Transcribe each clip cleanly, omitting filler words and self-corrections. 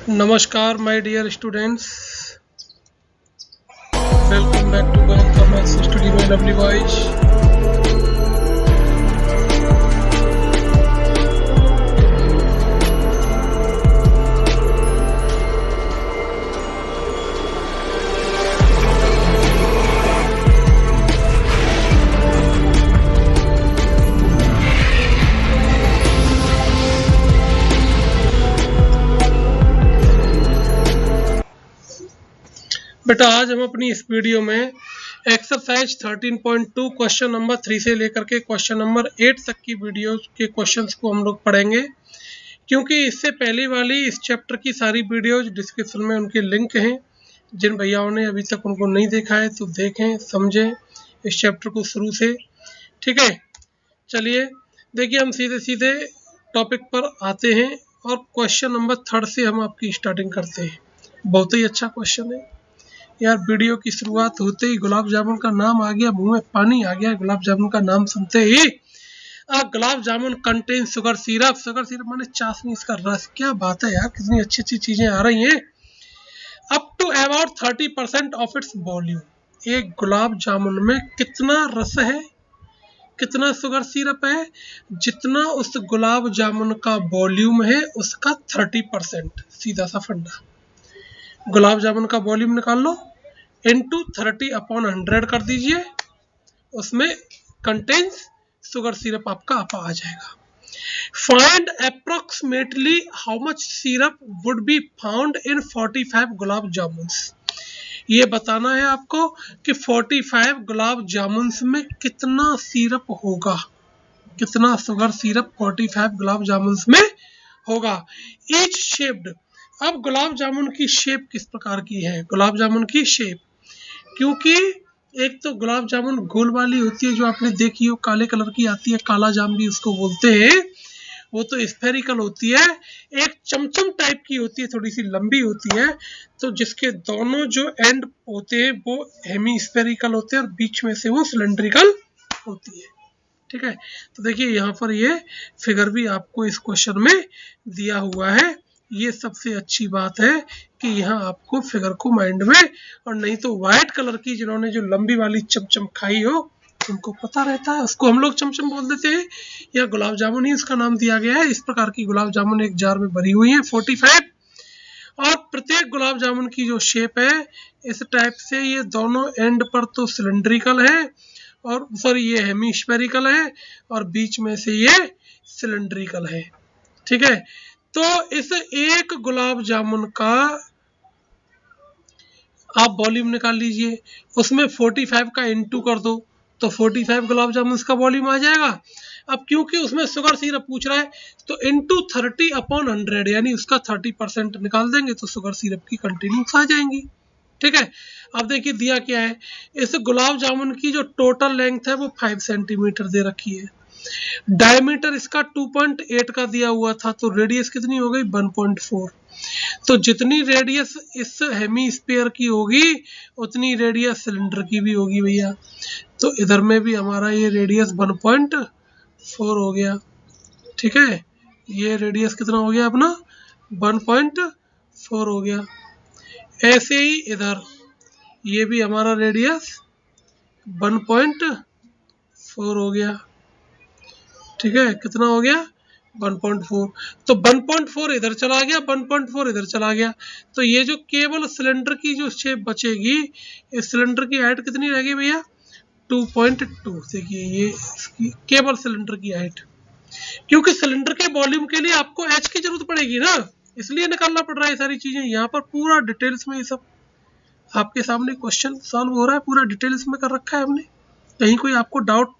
नमस्कार my dear students, welcome back to गणित का maths study by lovely boys. बेटा आज हम अपनी इस वीडियो में एक्सरसाइज 13.2 क्वेश्चन नंबर 3 से लेकर के क्वेश्चन नंबर 8 तक की वीडियो के क्वेश्चंस को हम लोग पढ़ेंगे, क्योंकि इससे पहले वाली इस चैप्टर की सारी वीडियोज डिस्क्रिप्शन में उनके लिंक हैं। जिन भैयाओं ने अभी तक उनको नहीं देखा है तो देखें, समझें इस चैप्टर को शुरू से। ठीक है, चलिए देखिए हम सीधे सीधे टॉपिक पर आते हैं और क्वेश्चन नंबर 3 से हम आपकी स्टार्टिंग करते हैं। बहुत ही अच्छा क्वेश्चन है यार। वीडियो की शुरुआत होते ही गुलाब जामुन का नाम आ गया, मुंह में पानी आ गया गुलाब जामुन का नाम सुनते ही। Gulab jamun contain sugar syrup, sugar syrup माने चाशनी, इसका रस। क्या बात है यार, कितनी अच्छी अच्छी चीजें आ रही हैं। Up to about 30% of its volume. एक गुलाब जामुन में कितना रस है, कितना शुगर सिरप है, जितना उस गुलाब जामुन का वॉल्यूम है उसका 30%। सीधा सा फंडा, गुलाब जामुन का वॉल्यूम निकाल लो, इंटू 30/100 कर दीजिए, उसमें कंटेन्स शुगर सिरप आपका आ जाएगा। Find approximately how much syrup would be found in 45 gulab jamun. ये बताना है आपको कि 45 गुलाब जामुन में कितना सिरप होगा, कितना शुगर सिरप 45 गुलाब जामुन में होगा। Each shaped. अब गुलाब जामुन की शेप किस प्रकार की है, गुलाब जामुन की शेप, क्योंकि एक तो गुलाब जामुन गोल वाली होती है जो आपने देखी हो, काले कलर की आती है, काला जाम भी उसको बोलते हैं, वो तो स्फेरिकल होती है। एक चमचम टाइप की होती है, थोड़ी सी लंबी होती है, तो जिसके दोनों जो एंड होते हैं वो हेमी स्फेरिकल होते हैं और बीच में से वो सिलेंड्रिकल होती है। ठीक है, तो देखिए यहाँ पर ये फिगर भी आपको इस क्वेश्चन में दिया हुआ है। ये सबसे अच्छी बात है कि यहाँ आपको फिगर को माइंड में, और नहीं तो व्हाइट कलर की जिन्होंने जो लंबी वाली चमचम खाई हो उनको पता रहता है, उसको हम लोग चमचम बोल देते हैं, या गुलाब जामुन ही उसका नाम दिया गया है। इस प्रकार की गुलाब जामुन एक जार में भरी हुई है 45, और प्रत्येक गुलाब जामुन की जो शेप है इस टाइप से, ये दोनों एंड पर तो सिलेंड्रिकल है और सॉरी ये हेमिस्फेरिकल है और बीच में से ये सिलेंड्रिकल है। ठीक है, तो इस एक गुलाब जामुन का आप वॉल्यूम निकाल लीजिए, उसमें 45 का इंटू कर दो तो 45 गुलाब जामुन का वॉल्यूम आ जाएगा। अब क्योंकि उसमें शुगर सिरप पूछ रहा है तो इंटू 30/100 यानी उसका 30% निकाल देंगे तो शुगर सिरप की कंटेनिंग्स आ जाएंगी। ठीक है, अब देखिए दिया क्या है, इस गुलाब जामुन की जो टोटल लेंथ है वो 5 सेंटीमीटर दे रखी है, डायमीटर इसका 2.8 का दिया हुआ था, तो रेडियस कितनी हो गई 1.4। तो जितनी रेडियस इस हेमीस्फीयर की होगी उतनी रेडियस सिलेंडर की भी होगी भैया। तो इधर में भी हमारा ये रेडियस 1.4 हो गया। ठीक है, ये रेडियस कितना हो गया अपना 1.4 हो गया। ऐसे ही इधर ये भी हमारा रेडियस 1.4 हो गया। ठीक है, कितना हो गया 1.4, तो 1.4 इधर चला गया, 1.4 इधर चला गया, तो ये जो केवल सिलेंडर की जो शेप बचेगी, इस सिलेंडर की हाइट कितनी रहेगी भैया 2.2। देखिए ये इसकी केवल सिलेंडर की हाइट, क्योंकि सिलेंडर के वॉल्यूम के लिए आपको एच की जरूरत पड़ेगी ना, इसलिए निकालना पड़ रहा है सारी चीजें। यहाँ पर पूरा डिटेल्स में ये सब आपके सामने क्वेश्चन सॉल्व हो रहा है, पूरा डिटेल्स में कर रखा है हमने, कहीं कोई आपको डाउट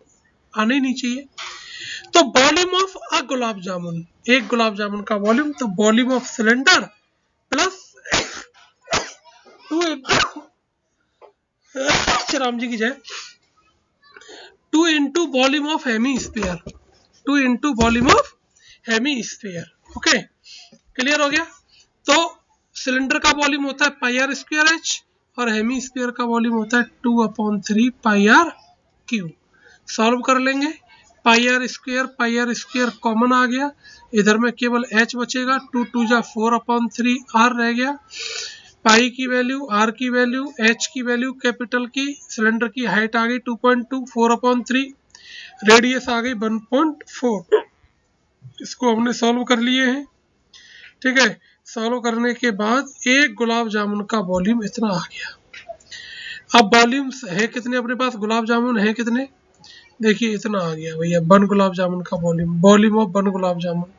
आना ही नहीं चाहिए। तो volume of a gulab jamun, एक गुलाब जामुन का वॉल्यूम, तो volume of cylinder plus 2 Ram ji की जय 2 into volume of hemisphere, 2 into volume of hemisphere. Okay, clear हो गया। तो सिलेंडर का वॉल्यूम होता है πr² और हेमीस्फीयर का वॉल्यूम होता है 2/3 πr क्यूब। सॉल्व कर लेंगे, पाई आर स्क्वायर कॉमन आ गया, इधर में केवल h बचेगा, 2 2 जा 4/3 r रह गया। पाई की वैल्यू, आर की वैल्यू, h की वैल्यू कैपिटल की, सिलेंडर की हाइट आ गई 2.2, 4/3, रेडियस आ गई 1.4। इसको हमने सॉल्व कर लिए हैं। ठीक है, सॉल्व करने के बाद एक गुलाब जामुन का वॉल्यूम इतना आ गया। अब वॉल्यूम्स है कितने अपने पास, गुलाब जामुन है कितने, देखिए इतना आ गया भैया, 1 गुलाब जामुन का volume, volume of 1 gulab jamun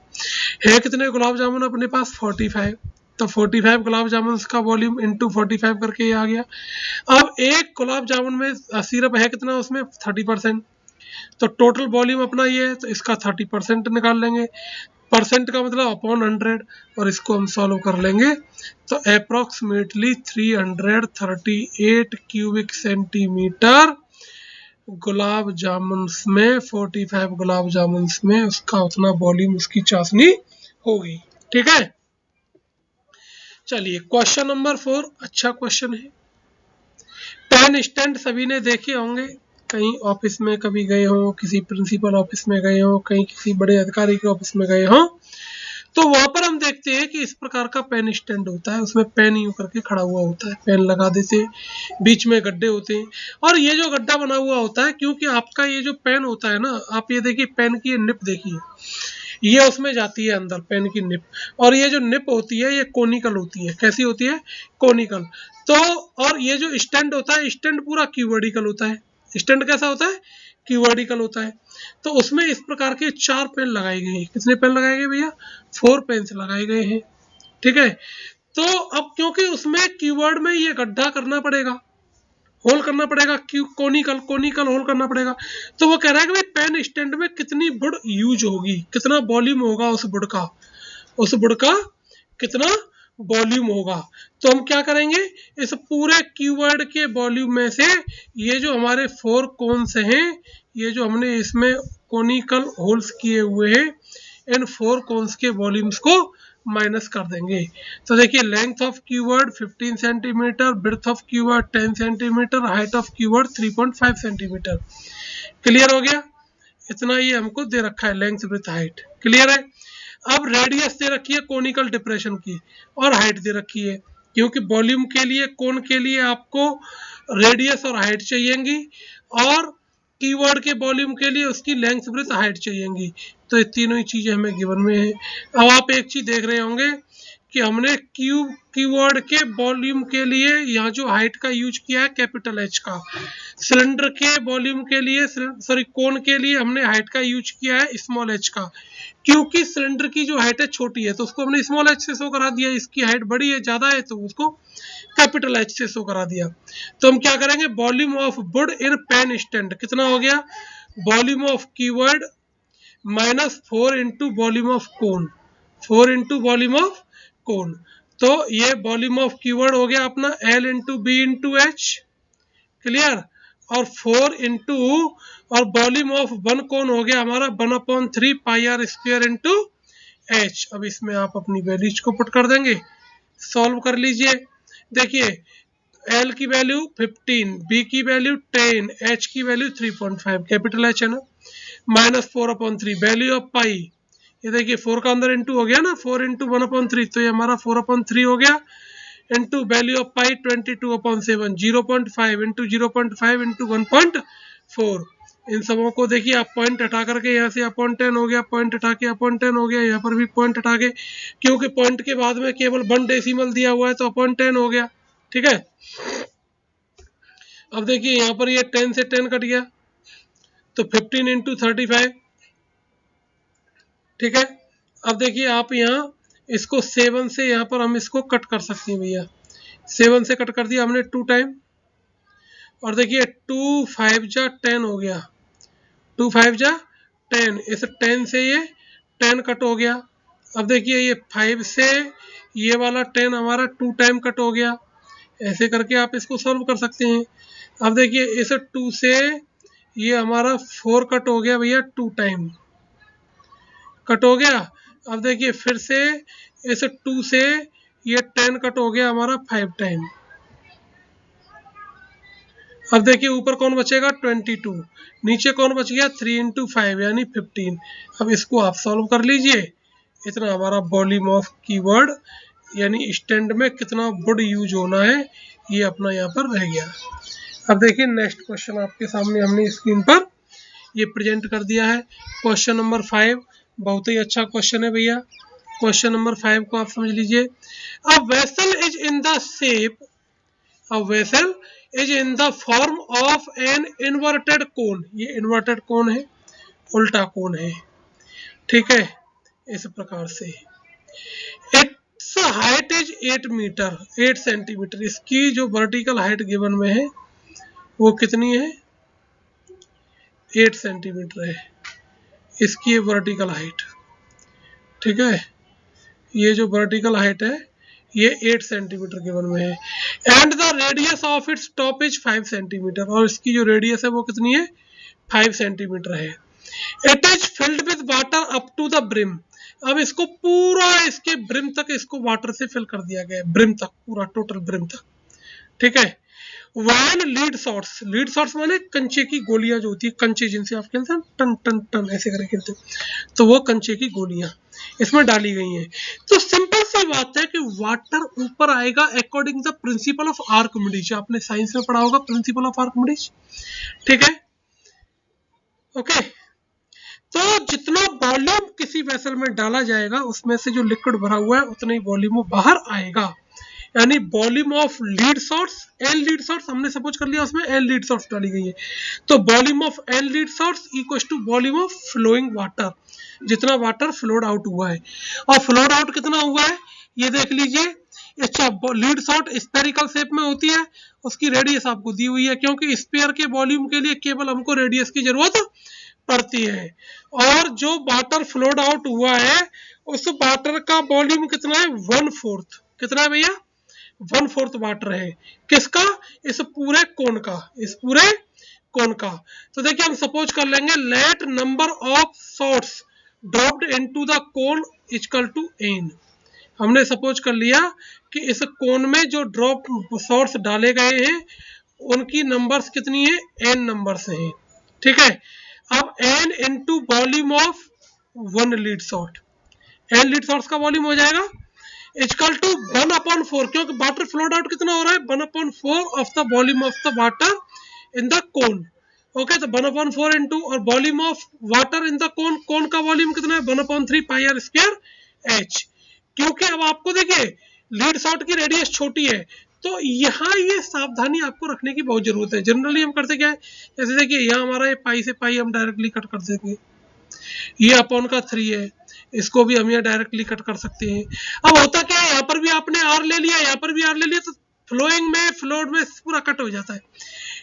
है कितने गुलाब जामुन अपने पास 45। तो 45 गुलाब जामुन का वॉल्यूम इंटू 45 करके ये आ गया। अब एक गुलाब जामुन में सिरप है कितना, उसमें 30%, तो टोटल वॉल्यूम अपना ये है, तो इसका 30% निकाल लेंगे, परसेंट का मतलब अपॉन 100, और इसको हम सॉल्व कर लेंगे तो approximately 338 cubic centimetre gulab jamun में, 45 गुलाब जामुन में उसका उतना वॉल्यूम, उसकी चाशनी होगी। ठीक है, चलिए क्वेश्चन नंबर 4 अच्छा क्वेश्चन है। पेन स्टैंड सभी ने देखे होंगे, कहीं ऑफिस में कभी गए हो, किसी प्रिंसिपल ऑफिस में गए हो, कहीं किसी बड़े अधिकारी के ऑफिस में गए हो, तो वहां पर हम देखते हैं कि इस प्रकार का पेन स्टैंड होता है, उसमें पेन यूं करके खड़ा हुआ होता है, पेन लगा देते हैं, बीच में गड्ढे होते हैं, और ये जो गड्ढा बना हुआ होता है, क्योंकि आपका ये जो पेन होता है ना, आप ये देखिए पेन की निप देखिए, ये उसमें जाती है अंदर, पेन की निप, और ये जो निप होती है ये कोनिकल होती है, कैसी होती है, कोनिकल। तो और ये जो स्टैंड होता है, स्टैंड पूरा क्यूबोडिकल होता है। स्टैंड कैसा होता है, क्यूबोडिकल होता है। तो उसमें इस प्रकार के 4 पेन लगाए गए हैं। कितने पेन लगाए गए भैया, 4 पेन्स लगाए गए हैं। ठीक है, तो अब क्योंकि उसमें कीवर्ड में ये गड्ढा करना पड़ेगा, होल करना पड़ेगा, कोनिकल होल करना पड़ेगा, तो वो कह रहा है कि भाई पेन स्टैंड में कितनी वुड यूज होगी, कितना वॉल्यूम होगा उस वुड का, उस वुड का कितना वॉल्यूम होगा। तो हम क्या करेंगे, इस पूरे कीवर्ड के वॉल्यूम में से ये जो हमारे 4 कोन्स हैं, ये जो हमने इसमें कोनिकल होल्स किए हुए हैं, इन 4 कोन्स के वॉल्यूम्स को माइनस कर देंगे। तो देखिए length of keyword 15 centimetre, breadth of keyword 10 centimetre, height of keyword 3.5 centimetre. Clear हो गया, इतना ये हमको दे रखा है, लेंथ ब्रेड्थ हाइट। क्लियर है। अब रेडियस दे रखी है कोनिकल डिप्रेशन की, और हाइट दे रखी है, क्योंकि वॉल्यूम के लिए, कोन के लिए आपको रेडियस और हाइट चाहिएगी, और कीवर्ड के वॉल्यूम के लिए उसकी लेंथ ब्रेड्थ हाइट चाहिएगी। तो ये तीनों ही चीजें हमें गिवन में है। अब आप एक चीज देख रहे होंगे कि हमने कीवर्ड के वॉल्यूम के लिए यहाँ जो हाइट का यूज किया है कैपिटल एच का, सिलेंडर के वॉल्यूम के लिए, सॉरी कोन के लिए हमने हाइट का यूज किया है स्मॉल एच का, क्योंकि सिलेंडर की जो हाइट है छोटी है, तो उसको हमने स्मॉल एच से शो करा दिया, इसकी हाइट बड़ी है, ज्यादा है, तो उसको कैपिटल एच से शो करा दिया। तो हम क्या करेंगे, volume of wood in pen stand कितना हो गया, volume of keyword minus 4 into volume of cone, 4 into volume of cone. तो ये वॉल्यूम ऑफ कीवर्ड हो गया अपना L into B into H. Clear, और 4 इंटू, और वॉल्यूम ऑफ 1 कोन हो गया हमारा 1/3 pi are square into H. अब इसमें आप अपनी वैल्यूज को पुट कर देंगे, सॉल्व कर लीजिए। देखिए L की वैल्यू 15, B की वैल्यू 10, H की वैल्यू 3.5, कैपिटल H है ना, माइनस 4/3 वैल्यू ऑफ पाई, ये देखिए 4 का अंदर इंटू हो गया ना, 4 इंटू 1/3, तो ये हमारा 4/3 हो गया, into value of pi 22/7, 0.5 into 0.5 into 1.4। इन सबों को देखिए आप पॉइंट हटा करके, यहाँ से अपॉन 10 हो गया, पॉइंट हटा के अपॉन 10 हो गया, यहाँ पर भी पॉइंट हटा के, क्योंकि पॉइंट के बाद में केवल 1 डेसिमल दिया हुआ है, तो अपॉन 10 हो गया। ठीक है, अब देखिए यहाँ पर ये 10 से 10 कट गया, तो 15 इंटू 35। ठीक है, अब देखिए आप यहाँ इसको 7 से, यहाँ पर हम इसको कट कर सकते हैं भैया, 7 से कट कर दिया हमने 2 टाइम, और देखिए 2 5 जा 10 हो गया, 2 5 जा 10, इस 10 से ये 10 कट हो गया। अब देखिए ये 5 से ये वाला 10 हमारा 2 टाइम कट हो गया, ऐसे करके आप इसको सॉल्व कर सकते हैं। अब देखिए इस 2 से ये हमारा 4 कट हो गया भैया, 2 टाइम कट हो गया। अब देखिए फिर से इस 2 से ये 10 कट हो गया हमारा 5 टाइम। अब देखिए ऊपर कौन बचेगा 22, नीचे कौन बच गया 3 इंटू 5 यानी 15। अब इसको आप सॉल्व कर लीजिए। इतना हमारा वॉल्यूम ऑफ कीवर्ड यानी स्टैंड में कितना वुड यूज होना है ये अपना यहाँ पर रह गया। अब देखिए नेक्स्ट क्वेश्चन आपके सामने हमने स्क्रीन पर ये प्रेजेंट कर दिया है। क्वेश्चन नंबर 5 बहुत ही अच्छा क्वेश्चन है भैया। क्वेश्चन नंबर 5 को आप समझ लीजिए। A vessel is in the shape, a vessel is in the form of an inverted कोन। ये इन्वर्टेड कोन है, उल्टा कोन है, ठीक है, इस प्रकार से। Its height is 8 metre 8 centimetre. इसकी जो वर्टिकल हाइट गिवन में है वो कितनी है 8 सेंटीमीटर है इसकी वर्टिकल हाइट, ठीक है। ये जो वर्टिकल हाइट है ये 8 सेंटीमीटर गिवन में है। And the radius of its top is 5 centimetre, और इसकी जो रेडियस है वो कितनी है 5 सेंटीमीटर है। It is filled with water up to the brim. अब इसको पूरा इसके ब्रिम तक इसको वाटर से फिल कर दिया गया है, ब्रिम तक, पूरा टोटल ब्रिम तक, ठीक है। वैन लीड शॉट्स माने कंचे की गोलियां जो होती है, कंचे जिनसे आप खेलते हैं टन टन टन ऐसे करके खेलते हैं, तो वो कंचे की गोलियां इसमें डाली गई हैं। तो सिंपल सी बात है कि वाटर ऊपर आएगा according the principle of Archimedes. आपने साइंस में पढ़ा होगा प्रिंसिपल ऑफ आर्किमिडीज, ठीक है, ओके। तो जितना वॉल्यूम किसी वेसल में डाला जाएगा उसमें से जो लिक्विड भरा हुआ है उतना ही वॉल्यूम वो बाहर आएगा। यानी volume of lead shots, N lead shots हमने सपोज कर लिया उसमें एन लीड शॉट्स डाली गई है, तो volume of n lead shots equal to volume of flowing water, जितना वाटर फ्लोड आउट हुआ है। और फ्लोड आउट कितना हुआ है ये देख लीजिए। अच्छा, लीड शॉट स्फेरिकल शेप में होती है, उसकी रेडियस आपको दी हुई है, क्योंकि स्फीयर के वॉल्यूम के लिए केवल हमको रेडियस की जरूरत पड़ती है। और जो वाटर फ्लोड आउट हुआ है उस वाटर का वॉल्यूम कितना है 1/4, कितना है भैया 1/4 वाटर है। किसका, इस पूरे कोन का, इस पूरे कोन का। तो देखिए हम सपोज कर लेंगे let number of shots dropped into the cone equal to n। हमने सपोज कर लिया कि इस कोन में जो ड्रॉप शॉट्स डाले गए हैं उनकी नंबर्स कितनी है n नंबर्स हैं, ठीक है। अब n into volume of 1 lead shot, n lead shots का वॉल्यूम हो जाएगा इक्वल टू 1/4, क्योंकि वाटर फ्लोड आउट कितना हो रहा है 1/4 of the volume of the water in the cone, okay. तो 1/4 इंटू और volume of water in the cone, cone का वॉल्यूम कितना है 1/3 पाई आर स्क्वायर h। क्योंकि अब आपको देखिए लीड शॉट की रेडियस छोटी है, तो यहाँ ये सावधानी आपको रखने की बहुत जरूरत है। जनरली हम करते क्या है, जैसे देखिए यहाँ हमारा ये पाई से पाई हम डायरेक्टली कट कर देंगे, ये अपॉन का 3 है, इसको भी हम यहाँ डायरेक्टली कट कर सकते हैं। अब होता क्या है, यहाँ पर भी आपने आर ले लिया, यहाँ पर भी आर ले लिया, तो फ्लोइंग में फ्लोड में पूरा कट हो जाता है।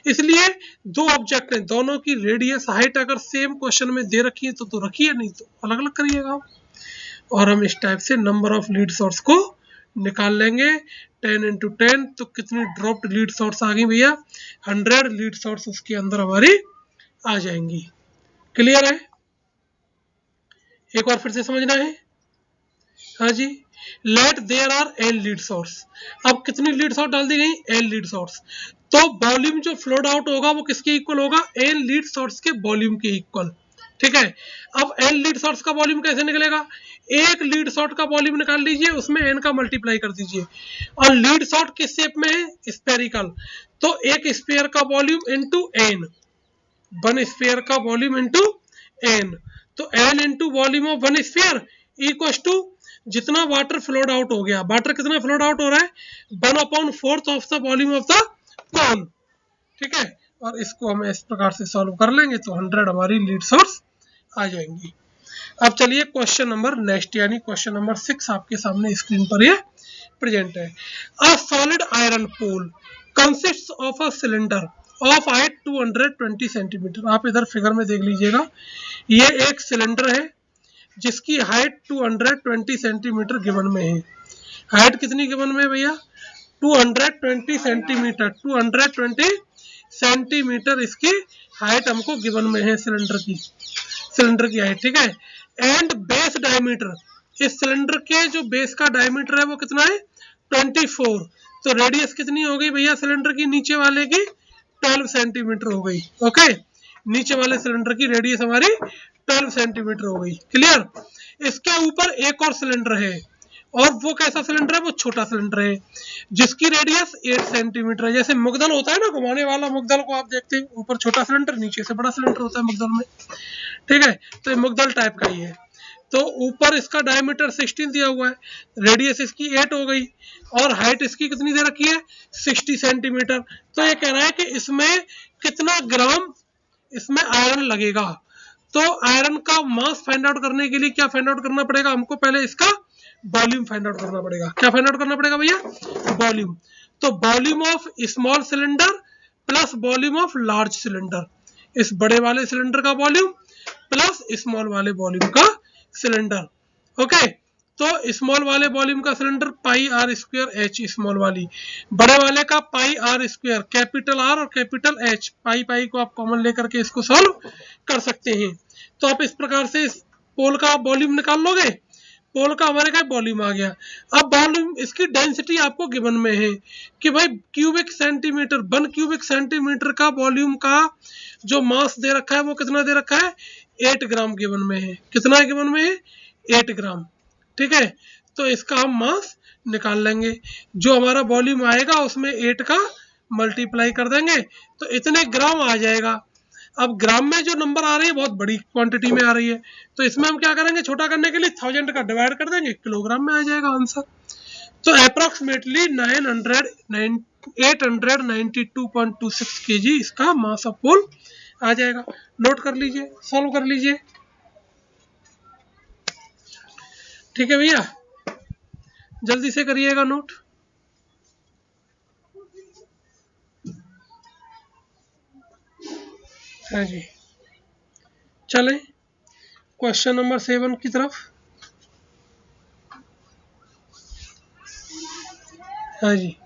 इसलिए दो ऑब्जेक्ट हैं, दोनों की रेडियस हाइट अगर सेम क्वेश्चन में दे रखी है तो रखिए, नहीं तो अलग अलग करिएगा। और हम इस टाइप से नंबर ऑफ लीड शॉट्स को निकाल लेंगे 10 इंटू 10, तो कितनी ड्रॉप्ड लीड शॉट्स आ गई भैया 100 लीड शॉट्स उसके अंदर हमारी आ जाएंगी। क्लियर है, एक बार फिर से समझना है, हाँ जी। Let there are n lead shots, अब कितनी लीड शॉट डाल दी गई एन लीड शॉट्स, तो वॉल्यूम जो फ्लोड आउट होगा वो किसके इक्वल होगा एन लीड शॉट्स के वॉल्यूम के इक्वल, ठीक है। अब एन लीड शॉट्स का वॉल्यूम कैसे निकलेगा, एक लीड शॉट का वॉल्यूम निकाल लीजिए, उसमें एन का मल्टीप्लाई कर दीजिए। और लीड शॉट किस शेप में है स्फेरिकल, तो एक स्फीयर का volume into n, one sphere का वॉल्यूम इनटू एन, तो n into volume of one sphere equal to जितना वाटर फ्लोड आउट हो गया, वाटर कितना फ्लोड आउट हो रहा है 1/4 of the volume of the cone, ठीक है। और इसको हम इस प्रकार से सॉल्व कर लेंगे तो 100 हमारी लीड शॉट्स आ जाएंगी। अब चलिए क्वेश्चन नंबर नेक्स्ट यानी क्वेश्चन नंबर 6 आपके सामने स्क्रीन पर ये प्रेजेंट है। A solid iron pole consists of a cylinder of height 220 centimetre. आप इधर फिगर में देख लीजिएगा, ये एक सिलेंडर है जिसकी हाइट 220 सेंटीमीटर गिवन में है। हाइट कितनी गिवन में है भैया 220 सेंटीमीटर, 220 सेंटीमीटर इसकी हाइट हमको गिवन में है सिलेंडर की हाइट, ठीक है। एंड बेस डायमीटर, इस सिलेंडर के जो बेस का डायमीटर है वो कितना है 24, तो रेडियस कितनी हो गई भैया सिलेंडर की नीचे वाले की 12 सेंटीमीटर हो गई। ओके, नीचे वाले सिलेंडर की रेडियस हमारी 12 सेंटीमीटर हो गई। क्लियर। इसके ऊपर एक और सिलेंडर है, और वो कैसा सिलेंडर है, वो छोटा सिलेंडर है जिसकी रेडियस 8 सेंटीमीटर है। जैसे मुगदल होता है ना, घुमाने वाला मुगदल को आप देखते हैं, ऊपर छोटा सिलेंडर नीचे से बड़ा सिलेंडर होता है मुगदल में। ठीक है, तो ये मुगदल टाइप का ही है। तो ऊपर इसका डायमीटर 16 दिया हुआ है, रेडियस इसकी 8 हो गई, और हाइट इसकी कितनी दे रखी है, 60 सेंटीमीटर। तो ये कह रहा है कि इसमें कितना ग्राम इसमें आयरन लगेगा। तो आयरन का मास फाइंड आउट करने के लिए क्या फाइंड आउट करना पड़ेगा हमको, पहले इसका वॉल्यूम फाइंड आउट करना पड़ेगा। क्या फाइंड आउट करना पड़ेगा भैया, वॉल्यूम। तो volume of small cylinder plus volume of large cylinder, इस बड़े वाले सिलेंडर का वॉल्यूम प्लस स्मॉल वाले वॉल्यूम का सिलेंडर। ओके, तो स्मॉल वाले वॉल्यूम का cylinder pi are square H small वाली, बड़े वाले का pi are square, capital R और कैपिटल एच, पाई पाई को आप कॉमन लेकर के इसको सॉल्व कर सकते हैं। तो आप इस प्रकार से इस पोल का वॉल्यूम निकाल लोगे, पोल का हमारे का वॉल्यूम आ गया। अब वॉल्यूम, इसकी डेंसिटी आपको गिवन में है कि भाई क्यूबिक सेंटीमीटर, 1 क्यूबिक सेंटीमीटर का वॉल्यूम का जो मास दे रखा है वो कितना दे रखा है, 8 ग्राम गिवन में है। कितना गिवन में है, 8 ग्राम। ठीक है, तो इसका हम मास निकाल लेंगे, जो हमारा वॉल्यूम आएगा उसमें 8 का मल्टीप्लाई कर देंगे तो इतने ग्राम आ जाएगा। अब ग्राम में जो नंबर आ रही है बहुत बड़ी क्वांटिटी में आ रही है, तो इसमें हम क्या करेंगे, छोटा करने के लिए 1000 का डिवाइड कर देंगे, किलोग्राम में आ जाएगा आंसर। तो अप्रोक्सीमेटली 892.26 kg इसका मास ऑफ पोल आ जाएगा। नोट कर लीजिए, सॉल्व कर लीजिए। ठीक है भैया, जल्दी से करिएगा नोट। हाँ जी, चलें क्वेश्चन नंबर 7 की तरफ। हाँ जी,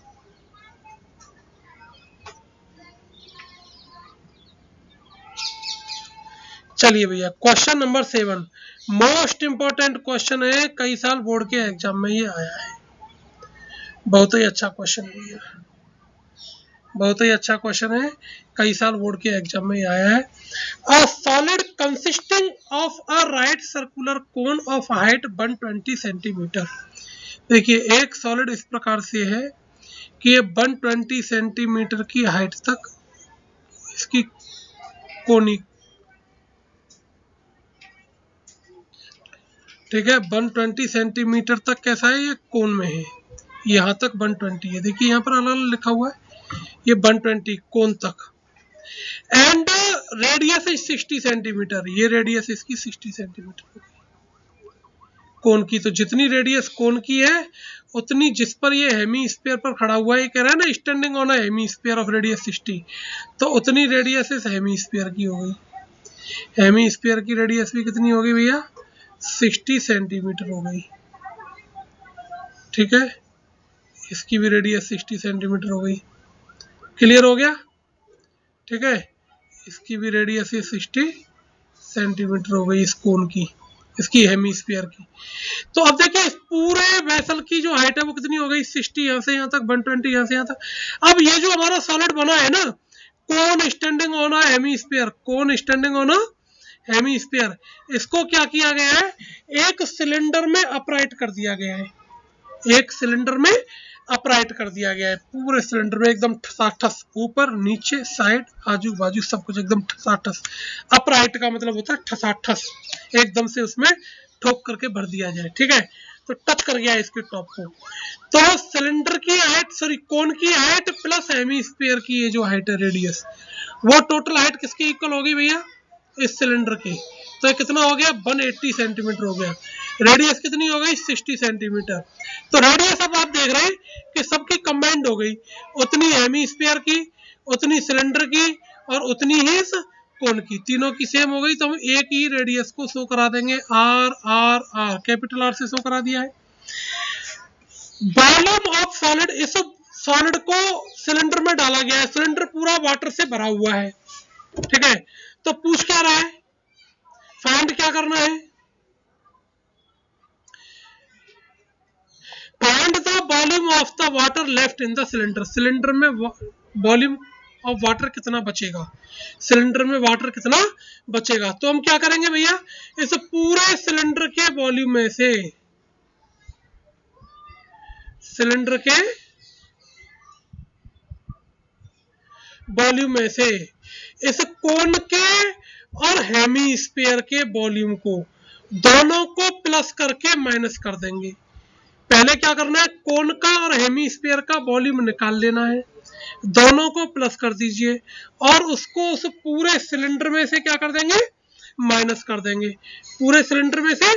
चलिए भैया, question number 7 most important question है, कई साल बोर्ड के एग्जाम में ये आया है। बहुत ही अच्छा क्वेश्चन है भैया, बहुत ही अच्छा क्वेश्चन है, कई साल बोर्ड के एग्जाम में आया है। A solid consisting of a right circular cone of height 120 centimetre. देखिए, एक सॉलिड इस प्रकार से है कि ये 120 सेंटीमीटर की हाइट तक इसकी कोनी, ठीक है, 120 सेंटीमीटर तक कैसा है, ये कोन में है, यहाँ तक 120 है। देखिए यहाँ पर अलग लिखा हुआ है, ये 120 कोन तक, एंड रेडियस इज 60 सेंटीमीटर, ये रेडियस इसकी 60 सेंटीमीटर कोन की। तो जितनी रेडियस कोन की है उतनी, जिस पर ये हेमी स्फीयर पर खड़ा हुआ है, ये कह रहा है ना standing on a hemisphere of radius 60, तो उतनी रेडियस इस हेमी स्फीयर की हो गई। हेमी स्फीयर की रेडियस भी कितनी होगी भैया, 60 सेंटीमीटर हो गई। ठीक है, इसकी भी रेडियस 60 सेंटीमीटर हो गई। क्लियर हो गया। ठीक है, इसकी भी रेडियस 60 सेंटीमीटर हो गई इस कोन की, इसकी हेमीस्फीयर की। तो अब देखिए इस पूरे वेसल की जो हाइट है वो कितनी हो गई, 60, यहाँ से यहाँ तक 120, यहाँ से यहाँ तक। अब ये जो हमारा सॉलिड बना है ना, cone standing on a hemisphere, cone standing on a hemisphere, इसको क्या किया गया है, एक सिलेंडर में अपराइट कर दिया गया है, एक सिलेंडर में अपराइट कर दिया गया है, पूरे सिलेंडर में एकदम ठसाठस, ऊपर नीचे साइड आजू बाजू सब कुछ एकदम ठसाठस। अपराइट का मतलब होता है ठसाठस, एकदम से उसमें ठोक करके भर दिया जाए। ठीक है, तो टच कर गया इसके टॉप को। तो सिलेंडर की हाइट, सॉरी कोन की हाइट प्लस हेमीस्फीयर की ये जो हाइट है रेडियस, वो टोटल हाइट किसकी इक्वल होगी भैया, इस सिलेंडर की। तो ये कितना हो गया, 180 सेंटीमीटर हो गया। रेडियस कितनी हो गई, 60 सेंटीमीटर। तो रेडियस अब आप देख रहे हैं कि सबकी कंबाइंड हो गई, उतनी हेमीस्फीयर की, उतनी सिलेंडर की और उतनी ही इस कोन की, तीनों की सेम हो गई। तो हम एक ही रेडियस को शो करा देंगे, R R R, capital R से शो करा दिया है। वॉल्यूम ऑफ सॉलिड, इस सॉलिड को सिलेंडर में डाला गया है, सिलेंडर पूरा वाटर से भरा हुआ है। ठीक है, तो पूछ क्या रहा है, फाइंड क्या करना है, find the volume of the water left in the cylinder, cylinder में वॉल्यूम ऑफ वाटर कितना बचेगा, सिलेंडर में वाटर कितना बचेगा। तो हम क्या करेंगे भैया, इस पूरे सिलेंडर के वॉल्यूम में से, सिलेंडर के वॉल्यूम में से इस कोन के और हेमीस्फीयर के वॉल्यूम को दोनों को प्लस करके माइनस कर देंगे। पहले क्या करना है, कोन का और हेमीस्फीयर का वॉल्यूम निकाल लेना है, दोनों को प्लस कर दीजिए और उसको उस पूरे सिलेंडर में से क्या कर देंगे, माइनस कर देंगे, पूरे सिलेंडर में से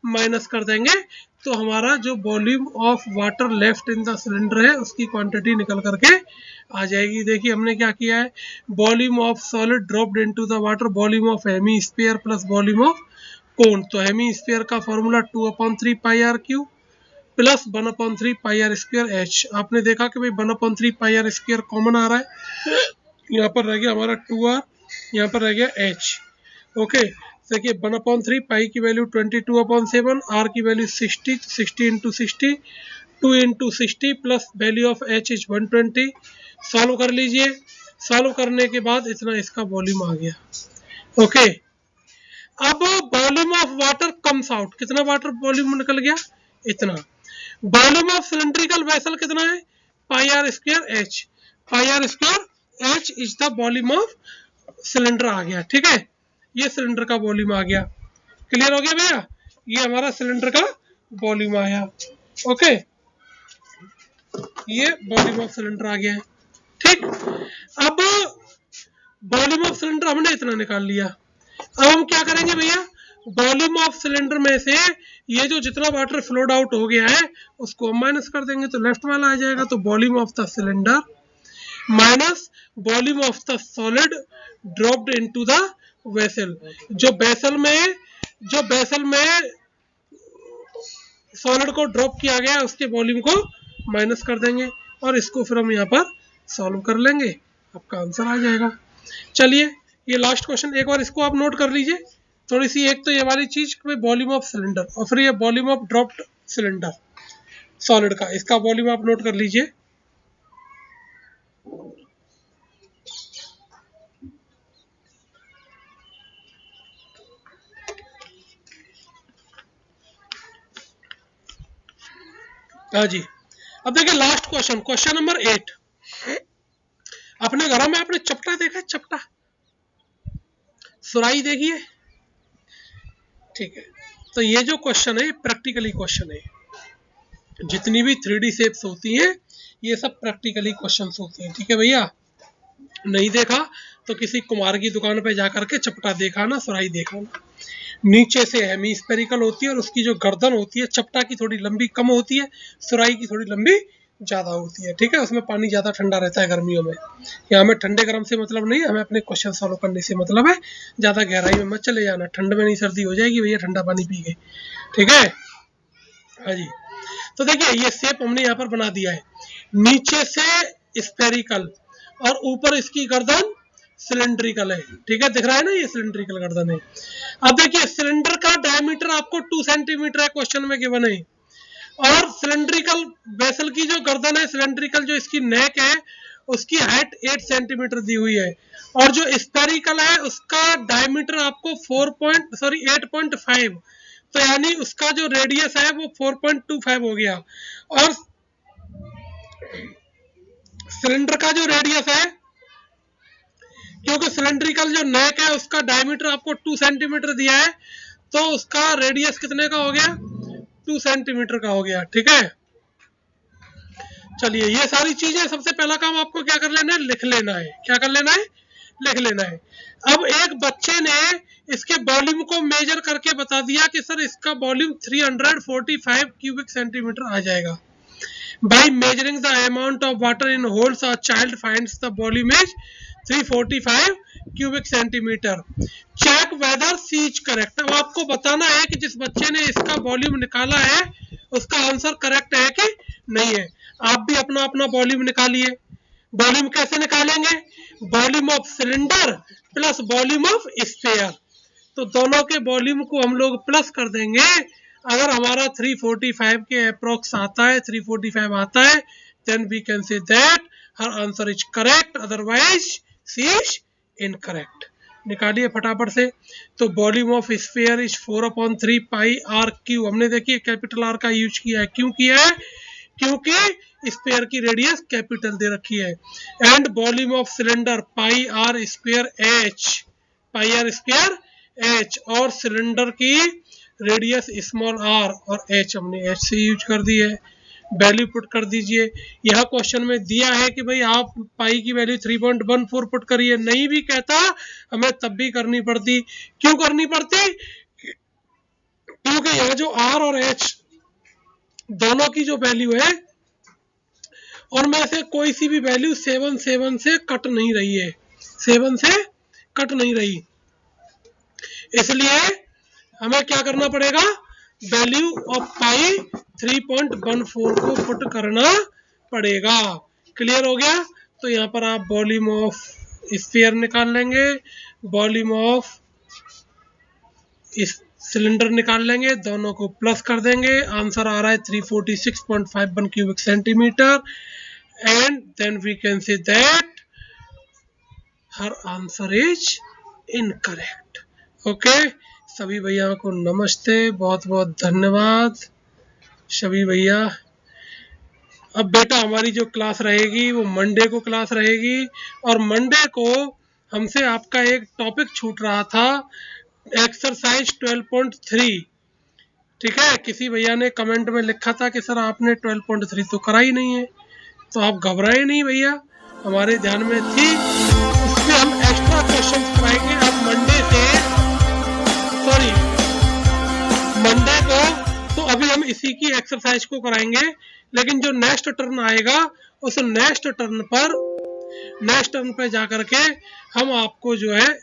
माइनस कर देंगे। तो हमारा जो volume of water left in the cylinder है उसकी क्वांटिटी निकल करके आ जाएगी। देखिए हमने क्या किया है, volume of solid dropped into the water, volume of hemisphere plus volume of cone. तो हेमीस्फीयर का formula 2/3 pi R cube plus 1/3 pi are square H. आपने देखा कि भाई 1/3 पाई आर स्क्वायर कॉमन आ रहा है, यहाँ पर रह गया हमारा 2r, यहाँ पर रह गया h। ओके, देखिए 1/3 पाई की वैल्यू 22/7, r की value 60, 60 into 60, 2 into 60 plus value of h is 120। Solve कर लीजिए, सॉल्व करने के बाद इतना इसका वॉल्यूम आ गया। ओके, अब volume of water comes out, कितना वाटर वॉल्यूम निकल गया, इतना। वॉल्यूम ऑफ सिलेंड्रिकल वेसल कितना है, pi are square H, pi are square h is the volume of cylinder आ गया। ठीक है, ये सिलेंडर का वॉल्यूम आ गया। क्लियर हो गया भैया, ये हमारा सिलेंडर का वॉल्यूम आया। ओके, ये वॉल्यूम ऑफ सिलेंडर आ गया है। ठीक, अब वॉल्यूम ऑफ सिलेंडर हमने इतना निकाल लिया। अब हम क्या करेंगे भैया, वॉल्यूम ऑफ सिलेंडर में से ये जो जितना वाटर फ्लोड आउट हो गया है उसको हम माइनस कर देंगे, तो लेफ्ट वाला आ जाएगा। तो volume of the cylinder minus volume of the solid dropped into the vessel. जो बेसल में सॉलिड को ड्रॉप किया गया उसके वॉल्यूम को माइनस कर देंगे और इसको फिर हम यहाँ पर सॉल्व कर लेंगे, आपका आंसर आ जाएगा। चलिए, ये लास्ट क्वेश्चन एक बार इसको आप नोट कर लीजिए थोड़ी सी। एक तो ये वाली चीज वॉल्यूम ऑफ सिलेंडर और फिर ये volume of dropped cylinder solid का, इसका वॉल्यूम आप नोट कर लीजिए। हाँ जी, अब देखिए लास्ट क्वेश्चन, क्वेश्चन नंबर 8। अपने घरों में आपने चपटा देखा, चपटा सुराई देखिए। ठीक है, तो ये जो क्वेश्चन है प्रैक्टिकली क्वेश्चन है। जितनी भी 3D शेप्स होती हैं ये सब प्रैक्टिकली क्वेश्चंस होती हैं। ठीक है भैया, नहीं देखा तो किसी कुमार की दुकान पे जाकर के चपटा देखा ना, सुराई देखा ना। नीचे से हेमीस्फेरिकल होती है और उसकी जो गर्दन होती है चपटा की थोड़ी लंबी कम होती है, सुराई की थोड़ी लंबी ज़्यादा होती है। ठीक है, उसमें पानी ज़्यादा ठंडा रहता है गर्मियों में। यहाँ हमें ठंडे गर्म से मतलब नहीं, हमें अपने क्वेश्चन सॉल्व करने से मतलब है। ज़्यादा गहराई में मत चले जाना, ठंड में नहीं सर्दी हो जाएगी भैया ठंडा पानी पी के। ठीक है, हाँ जी। तो देखिए ये शेप हमने यहाँ पर बना दिया है, नीचे से स्फेरिकल और ऊपर इसकी गर्दन सिलेंड्रिकल है। ठीक है, दिख रहा है ना, ये सिलेंड्रिकल गर्दन है। अब देखिए सिलेंडर का डायमीटर आपको 2 सेंटीमीटर है, क्वेश्चन में गिवन है। और सिलेंड्रिकल वेसल की जो गर्दन है, सिलेंड्रिकल जो इसकी नेक है उसकी हाइट 8 सेंटीमीटर दी हुई है। और जो स्फेरिकल है उसका डायमीटर आपको 8.5, तो यानी उसका जो रेडियस है वो 4.25 हो गया। और सिलेंडर का जो रेडियस है, क्योंकि सिलेंड्रिकल जो नेक है उसका डायमीटर आपको 2 सेंटीमीटर दिया है, तो उसका रेडियस कितने का हो गया, 2 सेंटीमीटर का हो गया। ठीक है, चलिए ये सारी चीजें सबसे पहला काम आपको क्या कर लेना है, लिख लेना है। क्या कर लेना है, लिख लेना है। अब एक बच्चे ने इसके वॉल्यूम को मेजर करके बता दिया कि सर इसका वॉल्यूम 345 क्यूबिक सेंटीमीटर आ जाएगा। By measuring the amount of water in holds a child finds the volume is 345 cubic centimetre. Check whether she is correct. अब आपको बताना है कि जिस बच्चे ने इसका वॉल्यूम निकाला है उसका आंसर करेक्ट है कि नहीं है। आप भी अपना अपना वॉल्यूम निकालिए। वॉल्यूम कैसे निकालेंगे, volume of cylinder plus volume of sphere. तो दोनों के वॉल्यूम को हम लोग प्लस कर देंगे। अगर हमारा 345 के अप्रोक्स आता है, 345 आता है, then we can say that her answer is correct, otherwise she is incorrect. निकालिए फटाफट से। तो volume of sphere is 4/3 pi R cube. हमने देखिए कैपिटल आर का यूज किया है, क्यों किया है? क्योंकि स्फीयर की रेडियस कैपिटल दे रखी है। And volume of cylinder pi are square H, pi are square H, और सिलेंडर की रेडियस स्मॉल आर और एच, हमने एच से यूज कर दी है। वैल्यू पुट कर दीजिए। यह क्वेश्चन में दिया है कि भाई आप पाई की वैल्यू 3.14 पुट करिए, नहीं भी कहता हमें तब भी करनी पड़ती। क्यों करनी पड़ती? क्योंकि यहाँ जो आर और एच दोनों की जो वैल्यू है, और में से कोई सी भी वैल्यू 7 से कट नहीं रही है, 7 से कट नहीं रही, इसलिए हमें क्या करना पड़ेगा? वैल्यू ऑफ पाई 3.14 को पुट करना पड़ेगा। क्लियर हो गया? तो यहाँ पर आप वॉल्यूम ऑफ स्फीयर निकाल लेंगे, वॉल्यूम ऑफ सिलेंडर निकाल लेंगे, दोनों को प्लस कर देंगे। आंसर आ रहा है 346.51 cubic centimetre. And then we can say that her answer is incorrect. Okay, सभी भैया को नमस्ते, बहुत बहुत धन्यवाद सभी भैया। अब बेटा हमारी जो क्लास रहेगी वो मंडे को क्लास रहेगी, और मंडे को हमसे आपका एक टॉपिक छूट रहा था, एक्सरसाइज 12.3। ठीक है, किसी भैया ने कमेंट में लिखा था कि सर आपने 12.3 तो करा ही नहीं है, तो आप घबराए नहीं भैया, हमारे ध्यान में थी। उसमें हम एक्स्ट्रा क्वेश्चन कराएंगे अब मंडे से, सॉरी मंडे को। तो अभी हम इसी की एक्सरसाइज को कराएंगे, लेकिन जो नेक्स्ट टर्न आएगा उस नेक्स्ट टर्न पे जाकर के हम आपको जो है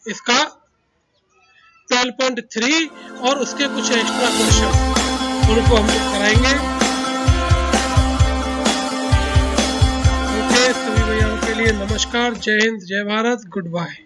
इसका 12.3 और उसके कुछ एक्स्ट्रा क्वेश्चन उनको हम कराएंगे। ओके, सभी भैयाओं के लिए नमस्कार, जय हिंद, जय भारत, गुड बाय।